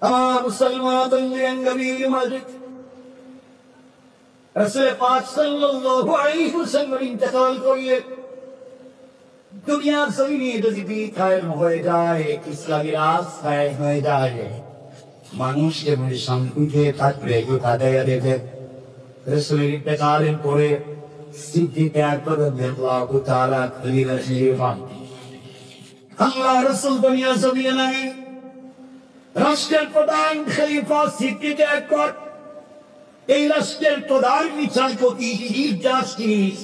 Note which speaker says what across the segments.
Speaker 1: मुसलमान रसूल पाक सल्लल्लाहु अलैहि वसल्लम इंतकाल करले दुनिया जमीने যদি বিখায় হয়ে যায় ইসলামের আস্থায় হয়ে যায় মানুষ যেমন শান্তিতে থাকবে কোথায় দেখে রসুলের ইন্তেকালের পরে সিদ্দিক আকবর রাদিয়াল্লাহু তাআলা খলিফা ছিলেন। আল্লাহ রাসূল দুনিয়া জমিনে নাই রাষ্ট্রের প্রধান খলিফা সিদ্দিক আকবর এই রাষ্ট্রের প্রধান বিচারপতি চিফ জাস্টিস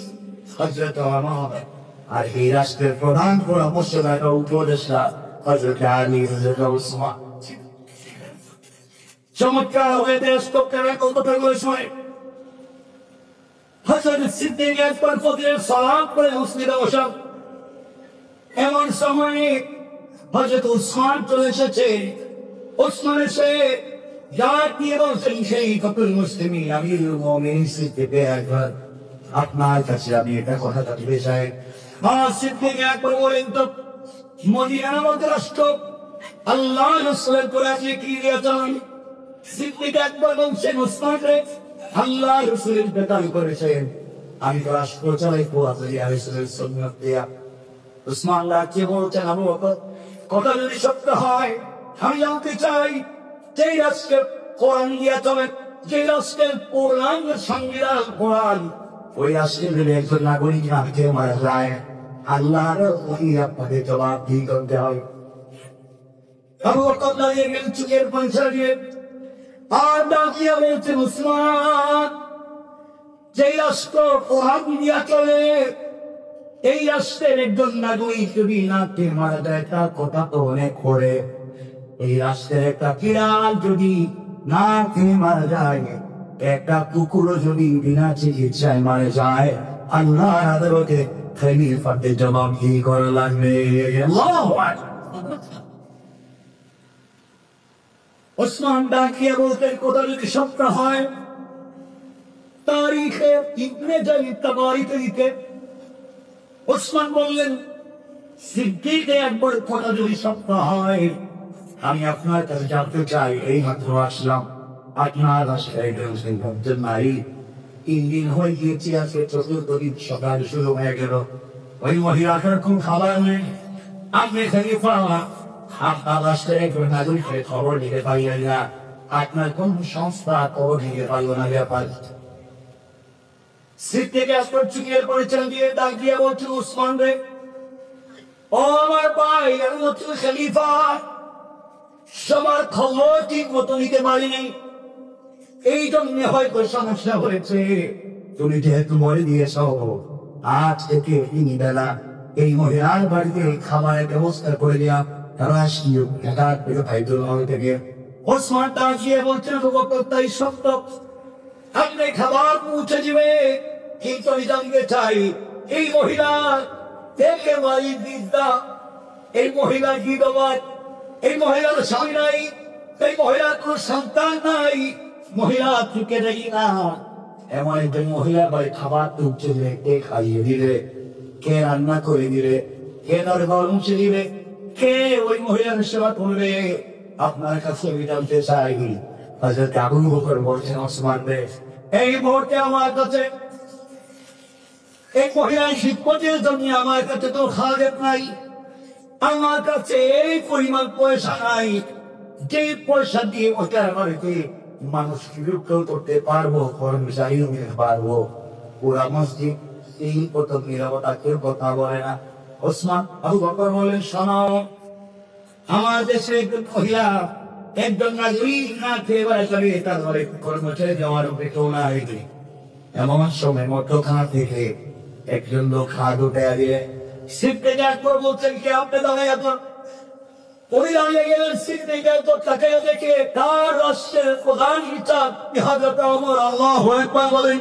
Speaker 1: হযরত ওমর আর এই রাষ্ট্রের প্রধান পরামর্শদাতা উপদেষ্টা হযরত আলী রাদিয়াল্লাহু ওসমান। চমৎকার হয়ে দেশ তোকে কতগুলো সময় হযরত সিদ্দিক আকবর ফজরের সালাত পড়ে মসজিদে বসেন। এমন সময়ে হযরত ওসমান চলে এসেছে। ওসমান এসে যার দিয়ে বলছেন সেই কতুল মুসলিমিন আমিরুল মুমিনিন সিদ্দিক আকবর আপনার কাছে আমি এটা কথা জানতে চাই। সিদ্দিক আকবর বলেন তো মদিনার মধ্যে রাষ্ট্র আল্লাহ রাসূলের কোরআনে কি দিয়েছেন? সিদ্দিক আকবর বলছেন ওসমানকে আল্লাহ রাসূলের বেতাল করেছেন আমি তো রাষ্ট্র চালাইবো আল্লাহ রাসূলের সুন্নাত দিয়া। ওসমান কি বলছেন? আবু বকর কথা যদি সত্য হয় আমি জানতে চাই যে রাষ্ট্রের কোরআন দিয়া চলে যে রাষ্ট্রের কোরআন সংবিধান কোরআন ওই রাষ্ট্রের যদি একজন নাগরিক রাখতে মারা যায় আল্লাহর ওই আপনাকে জবাব দিয়ে করতে হবে। আবু বকর দাঁড়িয়ে গেলেন চুকের পয়সা দিয়ে আর ডাকিয়া বলছেন ওসমান যে রাষ্ট্র কোরআন দিয়া চলে এই রাষ্ট্রের একজন নাগরিক যদি নাতে মারা যায় তার কথা তো অনেক করে এই রাষ্ট্রের একটা বিড়াল যদি নাতে মারা যায় একটা কুকুরও যদি বিনা চিকিৎসায় মারা যায় আল্লাহর আদালতে খলিফাতে জবাবদিহি করা লাগবে। ওসমান ডাকিয়া বলতেন কথা যদি সত্য হয় তারিখে ইবনে জারির তাবারিতে ওসমান বললেন সিদ্দিক আকবর কথা যদি সত্য হয় আমি আপনার কাছে জানতে চাই এই মাত্র আসলাম আপনার রাষ্ট্রের একজন নারী 3 দিন হয়ে গিয়েছে আজকে 4th দিন সকাল শুরু হয়ে গেল ওই মহিলাটার কোন খাবার নেই আপনি খলিফা আপনার রাষ্ট্রের একজন নাগরিকের খবর দিতে পারলেন না আপনার কোন সংস্থা খবর দিতে পারল না ব্যাপার। সিদ্দিক আকবর চুকিয়ে পরিচয় দিয়ে ডাক দিয়ে বলছেন ওসমান রে ও আমার ভাই আমি হচ্ছে খলিফা সবার খবর ঠিক মতো নিতে পারিনি এই জন্য হয়তো সমস্যা হয়েছে। তুমি যেহেতু মরে দিয়েছ আজ থেকে 3 বেলা এই মহিলার বাড়িতে খাবারের ব্যবস্থা করে দেওয়া তারা আসিও টাকা পেয়ে ভাইদুল থেকে। ওসমান তাকিয়ে বলছেন তাই সত্য আপনি খাবার পৌঁছে দিবে কিন্তু আমি জানতে চাই এই মহিলা দেখে বাড়ি বিদ্যা এই মহিলা কি দেবার এই মহিলার স্বামী নাই এই মহিলার কোন সন্তান নাই মহিলা চুকে দেখি না এমন একজন মহিলা বাড়ি খাবার তুলছে দিলে কে খাইয়ে দিলে কে রান্না করে দিলে কে তার ঘর মুছে দিলে কে ওই মহিলার সেবা করবে আপনার কাছে আমি জানতে চাই। হযরত আবু বকর বলছেন ওসমান রে এই মুহূর্তে আমার কাছে এই মহিলার শিক্ষকের জন্য আমার কাছে তো খাদ্য নাই আমার কাছে এই পরিমাণ পয়সা নাই যে পয়সা দিয়ে ওটার বাড়িতে মানুষ বিরক্ত করতে পারবো কর্মচারী নিতে পারবো পুরা মসজিদ এই প্রথম নিরাপত্তা কেউ কথা বলে না। ওসমান আবু বকর বলেন শোনো আমার দেশে একজন মহিলা একজন নাগরিক না খেয়ে বেড়াতে তার ঘরে কর্মচারী যাওয়ার কেউ না হয়েছে এমন সময় মধ্যখানা থেকে একজন লোক হাত উঠে দিয়ে সিদ্দিক আকবর বলছেন কে আপনি দাঁড়ায় এখন উনি দাঁড়িয়ে গেলেন সিদ্দিক আকবর তাকে দেখে তার রাষ্ট্রের প্রধান বিচারপতি হযরত ওমর আল্লাহু আকবার বলেন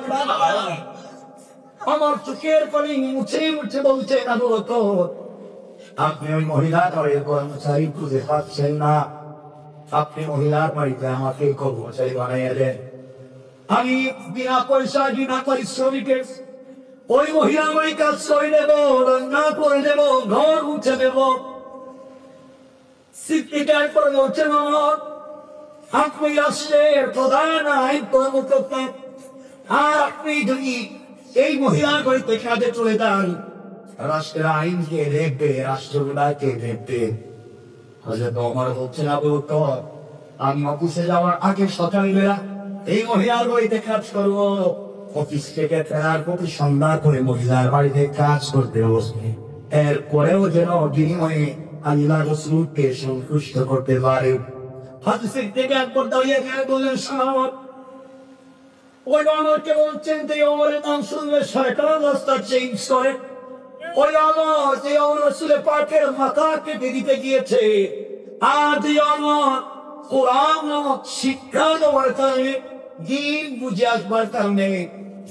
Speaker 1: আমার চোখের পানি মুছে মুছে বলছেন আবু বকর আপনি ওই মহিলার ঘরে কর্মচারী খুঁজে পাচ্ছেন না আপনি মহিলার বাড়িতে আমাকে কর্মচারী বানিয়ে দেন আমি বিনা পয়সা বিনা পরিশ্রমিকে ওই মহিলা বাড়ি কাজ করে দেব রান্না করে দেব ঘর মুছে দেব সিদ্দিক আকবর বলছেন আপনি রাষ্ট্রের প্রধান আইন কর্মকর্তা, আর আপনি যদি এই মহিলার বাড়িতে কাজে চলে যান, রাষ্ট্রের আইনকে দেখবে, রাষ্ট্রগুলাকে দেখবে। হযরত ওমর বলছেন, আবু বকর, আমি অফিসে যাওয়ার আগে সকালবেলা এই মহিলার বাড়িতে কাজ করবো, অফিস থেকে ফেরার প্রতি সন্ধ্যা করে মহিলার বাড়িতে কাজ করতে বসবে, এরপরেও যেন বিনিময়ে আল্লাহ রাসূলকে সন্তুষ্ট করতে পারে। হাদিসের থেকে একবার দাঁড়িয়ে বললেন, সালামত। ওই আমাকে বলছেন যে ওমরের নাম শুনলে শয়তান রাস্তা চেঞ্জ করে। ওই আমার যে রাসূলের পাকের মাথা কেটে দিতে গিয়েছে, আর যে আমার কোরআন শিক্ষা দেওয়ার কারণে, দিন বুঝে আসবার কারণে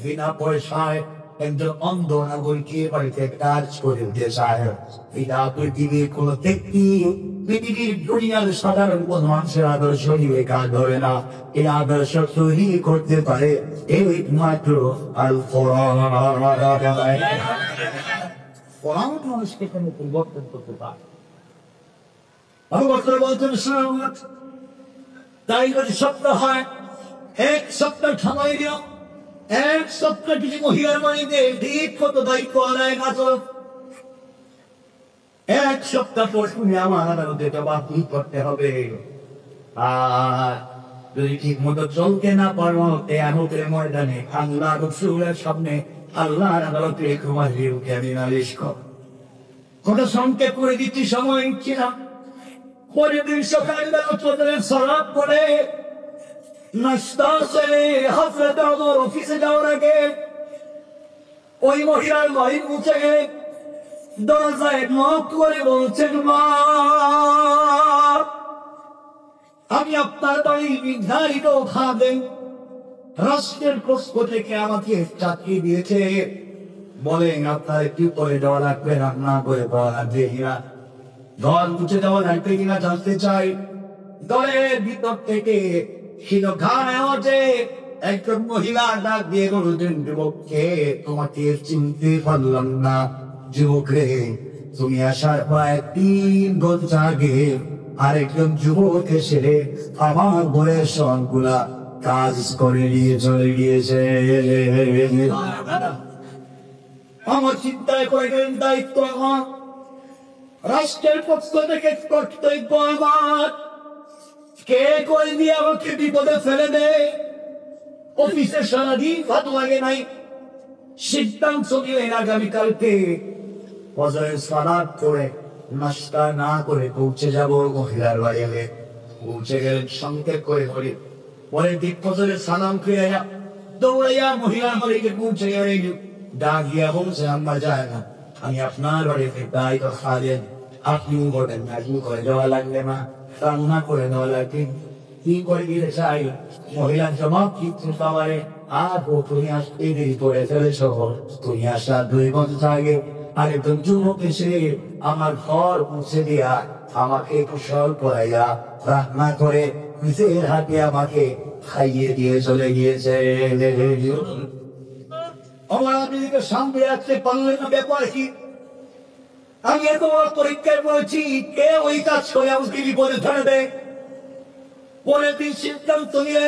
Speaker 1: বিনা পয়সায় একজন অন্ধ নাগরিককে বাড়িতে কাজ করে দিতে চায়। এটা পৃথিবীর কোন ব্যক্তি, পৃথিবীর দুনিয়ার সাধারণ কোন মানুষের আদর্শ নিয়ে কাজ হবে না। এই আদর্শ তৈরি করতে পারে একমাত্র আল কোরআন। কোরআন মানুষকে কেন পরিবর্তন করতে পারে? আবু বকর বলতেন, সালামত, তাই যদি সপ্তাহ হয়, এক সপ্তাহ সময় দিও, এক সপ্তাহ কিছু মহিলার বাড়িতে ঠিক মতো দায়িত্ব আদায় না করো, এক সপ্তাহ পর তুমি আমার আদালতে জবাবদিহি করতে হবে। আর যদি ঠিক মতো চলতে না পারো, কিয়ামতের ময়দানে আল্লাহ রাসূলের সামনে আল্লাহর আদালতে তোমার বিরুদ্ধে আমি নালিশ করব। কত সংক্ষেপ করে দিচ্ছি, সময় নিচ্ছি না। পরের দিন সকালবেলা ফজরের সালাত পড়ে নাস্তা সেরে হযরত ওমর অফিসে যাওয়ার আগে ওই মহিলার বাড়ি পৌঁছে গেলে দরজায় নক করে বলছেন, মা, আমি আপনার বাড়ি নির্ধারিত খাদেম, রাষ্ট্রের পক্ষ থেকে আমাকে চাকরি দিয়েছে, বলেন আপনার কি করে দেওয়া লাগবে, রান্না করে দেওয়া লাগবে কিনা, ঘর মুছে দেওয়া লাগবে কিনা জানতে চাই। দলের ভিতর থেকে একজন মহিলা ডাক দিয়ে বলছেন, যুবককে তোমাকে চিনতে পারলাম না। যুবক রে, তুমি আসার প্রায় 3 ঘন্টা আগে আরেকজন যুবক এসে আমার ঘরের সবগুলা কাজ করে নিয়ে চলে গিয়েছে। আমার চিন্তায় করে গেলেন, দায়িত্ব আমার, রাষ্ট্রের পক্ষ থেকে কর্তব্য আমার, কে করে দিয়ে আমাকে বিপদে ফেলে দেয়। অফিসে সারাদিন ভালো লাগে নাই, সিদ্ধান্ত নিলেন আগামীকালকে ফজরের সালাত করে নাস্তা না করে পৌঁছে যাব মহিলার বাড়িতে। পৌঁছে গেলেন সংক্ষেপ করে করে, পরের দিন ফজরের সালাম ফিরে দৌড়াইয়া মহিলার বাড়িতে পৌঁছে গেলেন। ডাক দিয়া বলছে, আম্মা যায় না, আমি আপনার বাড়িতে দায়িত্ব খাদেন, আপনি বলেন না কি করে দেওয়া লাগবে, মা রান্না করে দেওয়া লাগবে, কি করে দিতে চাই। মহিলা জবাব কিছু পাওয়ারে, আর তুমি আসতে দেরি করে ফেলেছ, তুমি আসা 2 ঘন্টা আগে আরেকজন যুবক এসে আমার ঘর মুছে দিয়া আমাকে কুশল পড়াইয়া রান্না করে নিজের হাতে আমাকে খাইয়ে দিয়ে চলে গিয়েছে। আমার নিজেকে সামনে রাখতে পারলেন না, ব্যাপার কি? আমি এত বড় পরীক্ষায় পড়েছি, কে ওই কাজ করে আমাকে বিপদে ধরে দেয়? পরের দিন সিদ্ধান্ত নিয়ে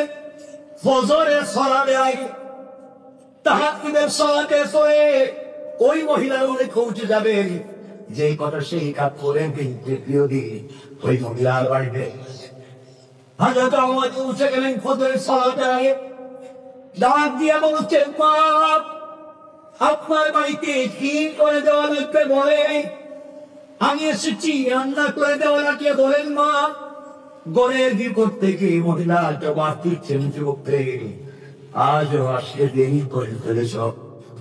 Speaker 1: ফজরের সালাতের আগে তাহাজ্জুদের সালাতে পড়ে ওই মহিলার বাড়ি পৌঁছে যাবেন। যেই কথা সেই কাজ করেন, দ্বিতীয় দিন ওই মহিলার বাড়িতে হযরত ওমর পৌঁছে গেলেন ফজরের সালাতের আগে। ডাক দিয়ে বলছেন, মা, আপনার বাড়িতে কি করে দেওয়া লাগবে বলে, আমি এসেছি, রান্না করে দেওয়া লাগবে বলেন। মা, গড়ের বিপদ থেকে মহিলা জবাব দিচ্ছেন, যুবককে আজও আসতে দেরি করে ফেলেছ।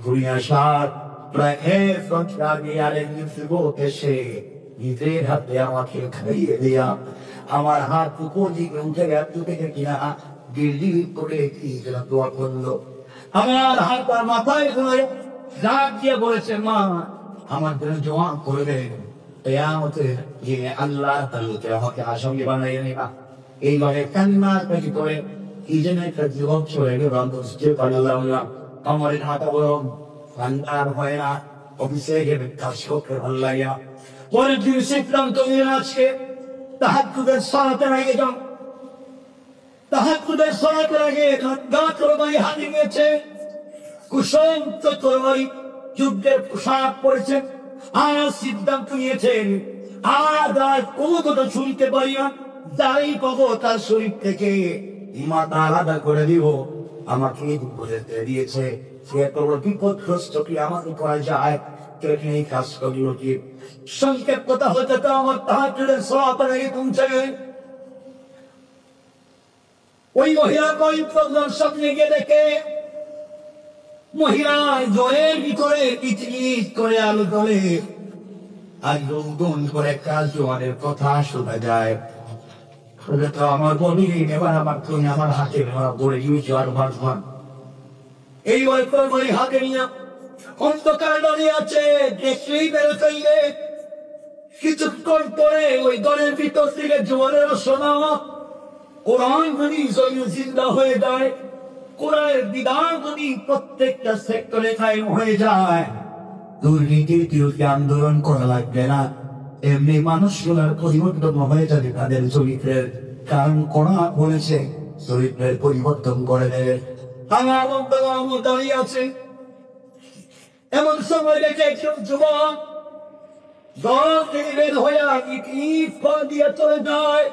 Speaker 1: তুমি আসার প্রায় 1 ঘন্টা আগে আরেকজন যুবক এসে নিজের হাতে আমাকে খাইয়ে দিয়া আমার হাত উপর দিকে উঠে গেছে কিনা গিলি করে কি দোয়া করলো। আমার হাত আর মাথায় ধরে ডাক দিয়ে বলেছে, মা, আমার জন্য দোয়া করে দেন, আল্লাহ আমাকে আসামি বানাইয়ে নিবা। এইভাবে কান্নাকাটি করে কি যেন একটা যুবক চলে গেল, বুঝতে পারলাম না। আমার হাতা বড় রান্নার হয় না, অফিসে গেলে কাজ করতে ভালো লাগে। পরের দিন সিদ্ধান্ত নিলেন, আজকে তাহাজ্জুদের সালাতের আগে যাও। করে সাত লাগে তরবারি হাতে নিয়েছে, কুসুম তরবারি যুদ্ধের পোশাক পরেছেন, আর সিদ্ধান্ত নিয়েছেন আর কোনো কথা শুনতে পারি না, যাই পাবো তার শরীর থেকে মাথা আলাদা করে দিব। আমাকে বুঝতে দিয়েছে সে এত বড় বিপদগ্রস্ত কি আমাকে করা যায়, এই কাজ করলো কি? সংক্ষেপ কথা হতে তো আমার তাহাজ্জুদের সালাত আগে পৌঁছে গেলেন। ওই মহিলা কয়েকজন সামনে গিয়ে দেখে মহিলা জলের ভিতরে পিচকিচ করে আলো করে আর গুন করে কাজ জোয়ারের কথা শোনা যায়। তো আমার বলি এবার আমার তুমি আমার হাতে পড়ে গিয়েছে আর ভাষমান এই ওই হাতে নিয়ে অন্ধকার দাঁড়িয়ে আছে, দেখলেই বেরোতে কিছুক্ষণ পরে ওই দলের ভিতর থেকে জোয়ারের শোনা কোরআন যদি জিন্দা হয়ে যায়, কোরআনের বিধান যদি প্রত্যেকটা সেক্টরে কায়েম হয়ে যায়, দুর্নীতির বিরুদ্ধে আন্দোলন করা লাগবে না, এমনি মানুষগুলোর পরিবর্তন হয়ে যাবে তাদের চরিত্রের। কারণ কোরআন বলেছে চরিত্রের পরিবর্তন করে দেবে। আমার দাঁড়িয়ে আছে, এমন সময় দেখে একজন যুবক দল থেকে বের হয়ে ইট পা দিয়ে চলে যায়।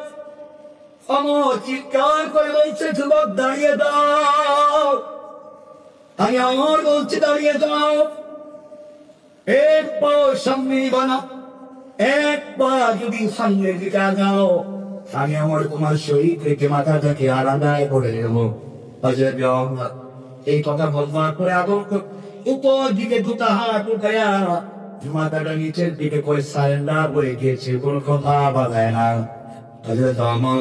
Speaker 1: আমার চিৎকার করে বলছে যুবক দাঁড়িয়ে দাও, আমি আমার বলছি দাঁড়িয়ে যাও, এক পা সামনে বানা, এক পা যদি সামনে দিকে যাও আমি আমার তোমার শরীর থেকে মাথাটাকে আলাদা করে দেব। এই কথা বলবার পরে আদর উপর দিকে দুটা হাত উঠায়া মাথাটা নিচের দিকে করে সারেন্ডার করে গিয়েছে, কোনো কথা বাধায় না। আমার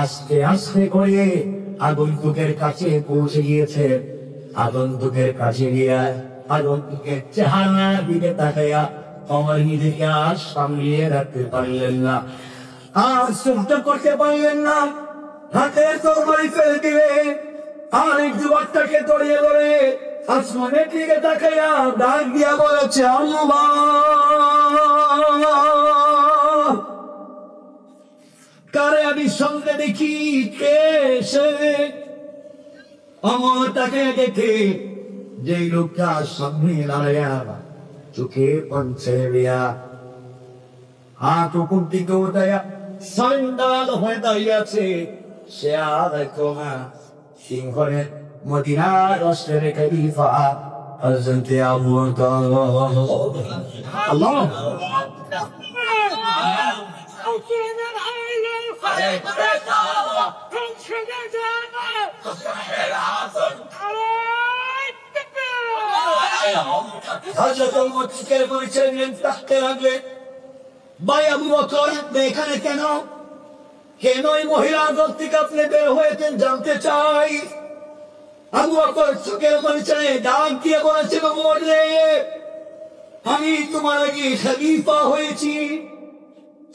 Speaker 1: আস্তে আস্তে করে আগন্তুকের কাছে পৌঁছে গিয়েছে। আগন্তুকের কাছে গিয়া আগন্তুকের চেহারার দিকে তাকাইয়া আমার নিজেকে আর সামলিয়ে রাখতে পারলেন না, আর সহ্য করতে পারলেন না, হাতের তরবারি ফেলে দিলে আরেক যুবকটাকে জড়িয়ে ধরে আসমানের দিকে তাকাইয়া ডাক দিয়া বলেছে আল্লাহ। কারে আমি সঙ্গে দেখি কে সে? আমার তাকে দেখে যে লোকটা সামনে দাঁড়াইয়া চোখে পঞ্চে দিয়া হাত উপর দিকে উঠাইয়া সান্ডাল হয়ে দাঁড়িয়ে আছে, সে আর না সিংহের মদিনার রাষ্ট্রের খলিফা হযরত আবু বকর। আল্লাহ ভাই আবু বকর এখানে কেন? কেন এই মহিলার দল থেকে আপনি বের হয়েছেন জানতে চাই। আবু বকর চোখের পরিচয় ডাক দিয়ে বলেছেন আমি তোমার আগে খলিফা হয়েছি,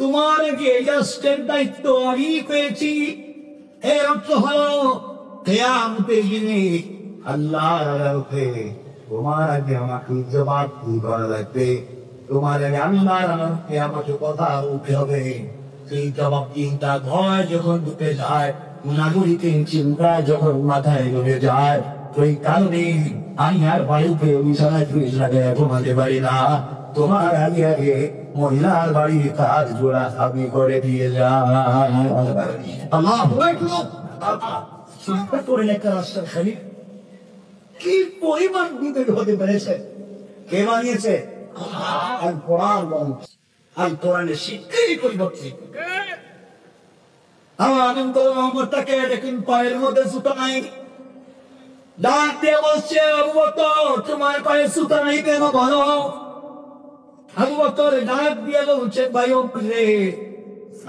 Speaker 1: তোমার আগে রাষ্ট্রের দায়িত্ব আমি পেয়েছি। এর অর্থ হলো কিয়ামতের দিনে আল্লাহর আলোকে তোমার আগে আমাকে জবাব করা লাগবে, তোমার আগে আল্লাহর আলোকে আমাকে কথা উঠে হবে। সেই জবাব চিন্তা ভয় যখন ঢুকে যায়, নাগরিকের চিন্তা যখন মাথায় ঢুকে যায়, ওই কারণে আমি আর বাড়িতে বিছানায় লাগে ঘুমাতে পারি না। তোমার আগে আগে মহিলার বাড়ির কাজ জোড়া আমি করে দিয়ে যাই। কি পরিমাণ বিবেক হতে পেরেছে? কে বানিয়েছে? আর কোরআনের শিক্ষাই পরিবর্তিত। আমার আনন্দ মোহাম্মদটাকে দেখুন পায়ের মধ্যে জুতো নাই, ডাক দিয়ে বলছে আবু বকর তোমার পায়ে জুতো নাই কেন বলো? আবু বকর ডাক দিয়ে বলছে ভাই রে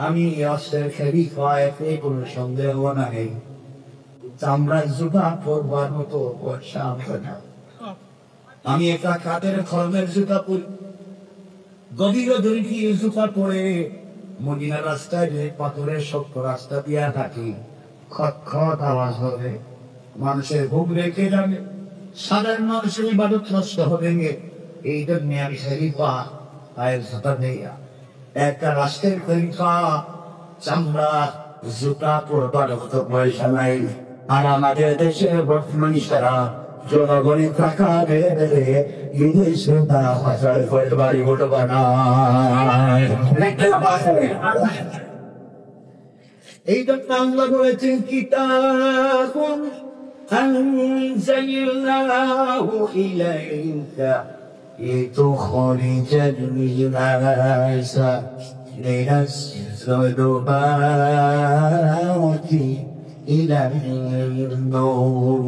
Speaker 1: আমি রাষ্ট্রের খলিফা, এতে কোনো সন্দেহ নাই, চামড়ার জুতা পরবার মতো পয়সা হবে না। আমি একটা কাঠের খড়মের জুতা পরি, গভীর দৈর্ঘ্য জুতা পরে মদিনার রাস্তায় যে পাথরের শক্ত রাস্তা দিয়ে থাকি, খট খট আওয়াজ হবে, মানুষের ভোগ রেখে যাবে, সাধারণ মানুষের ইবাদত নষ্ট হবে। এই জন্য আমি খলিফা পায়ের জুতা নেই। একটা রাষ্ট্রের খলিফা চামড়া জুতা পরবার মতো পয়সা নাই, আর আমাদের দেশের মানুষেরা জনগণের টাকা মেরে বিদেশে তারা হাজার করে বাড়ি ঘটো বানায়। এই জন্য আল্লাহ বলেছেন কিতাবুন أنزلناه إليك لتخرج الناس من الظلمات إلى النور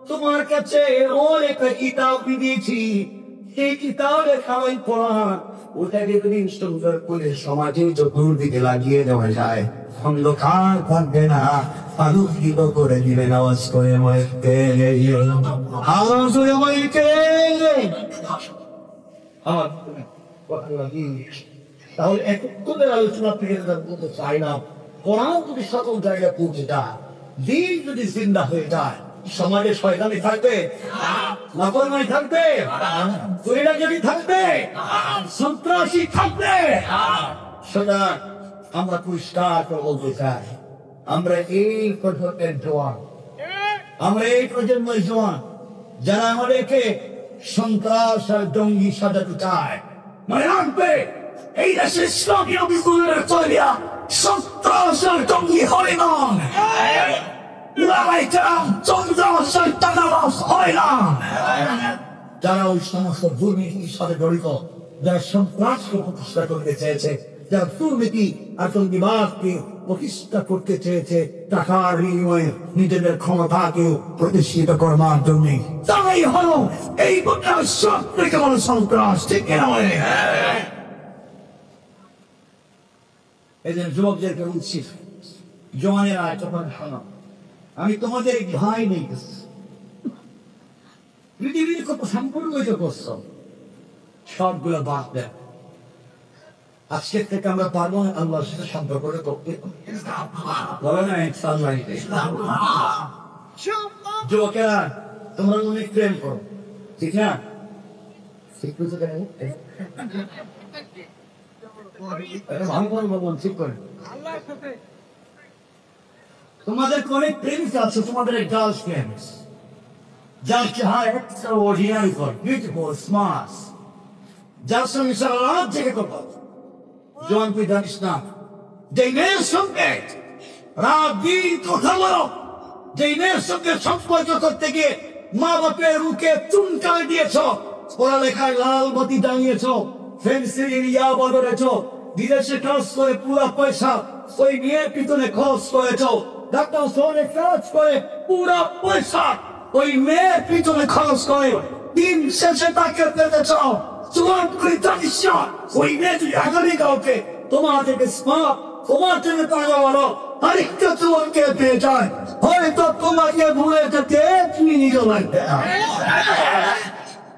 Speaker 1: তোমার কাছে অনেক কিতাব দিয়েছি, সেই কিতাবের খাওয়াই কোরআন, ওটাকে যদি ইনস্টল করে সমাজে চতুর্দিকে লাগিয়ে দেওয়া যায়, অন্ধকার থাকবে না, আলোকিত করে দিবে। আওয়াজ করে মাইকে, আওয়াজ করে মাইকে। তাহলে একত্রের আলোচনা থেকে বলতে চাই না, কোরআন যদি সকল জায়গায় পৌঁছে যায়, দিন যদি জিন্দা হয়ে যায়, সমাজে শয়তানি থাকবে, নাফরমানি থাকবে, চুরিদারি থাকবে, সন্ত্রাসী থাকবে। সুতরাং আমরা পরিষ্কার করে বলতে চাই, আমরা এই প্রজন্মের জওয়ান, আমরা এই প্রজন্মের জওয়ান যারা আমাদেরকে সন্ত্রাস আর জঙ্গি সাজাতে চায়। মনে রাখবে, এই দেশের ইসলামী অভিযোগের তৈরিয়া সন্ত্রাস আর জঙ্গি হয় না, যারা ওই সমস্ত দুর্নীতির সাথে জড়িত, যারা সন্ত্রাসকে প্রতিষ্ঠা করতে চেয়েছে, যারা দুর্নীতি আর জঙ্গিবাদকে প্রতিষ্ঠা করতে চেয়েছে টাকার বিনিময়ে নিজেদের ক্ষমতাকে প্রতিষ্ঠিত করবার জন্য, তারাই হলো এই সব থেকে বড় সন্ত্রাস। ঠিক নয়? এই জন্য যুবকদেরকে বলছি, জওয়ানেরা যখন শোনো, আমি তোমাদের ভাই নেই, পৃথিবীর কত সম্পূর্ণ করছো, সবগুলো বাদ দেন। আজকের থেকে আমরা পারবো আল্লাহর সাথে সম্পর্ক করতে, যুবকেরা তোমরা অনেক প্রেম করো, ঠিক না? ঠিক করে তোমাদের অনেক প্রেমিক আছে, তোমাদের গার্লস ফ্রেন্ডস, যার চেহারা এক্সট্রাঅর্ডিনারি, বিউটিফুল, স্মার্ট, যার সঙ্গে সারা রাত জেগে কথা। জোয়ান তুই জানিস না, যে মেয়ের সঙ্গে রাত দিন কথা বলো, যে মেয়ের সঙ্গে সম্পর্ক করতে গিয়ে মা বাপের মুখে চুনকাল দিয়েছ, পড়ালেখায় লাল বাতি জ্বালিয়েছ, ফেন্সিল ইয়া বদলেছ, বিদেশে কাজ করে পুরা পয়সা ওই মেয়ের পিছনে খরচ করেছ, ডাক্তার শহরে কাজ করে পুরা পয়সা ওই মেয়ের পিছনে খরচ করে, দিন শেষে তাকে পেতেছ। জোয়ান তুই জানিস না, ওই মেয়ে যদি আগামী কাউকে তোমার থেকে স্মার্ট, তোমার থেকে টাকা বলো, আরেকটা জোয়ানকে পেয়ে যায়, হয়তো তোমাকে ভুলে যেতে 2 মিনিটও লাগবে না।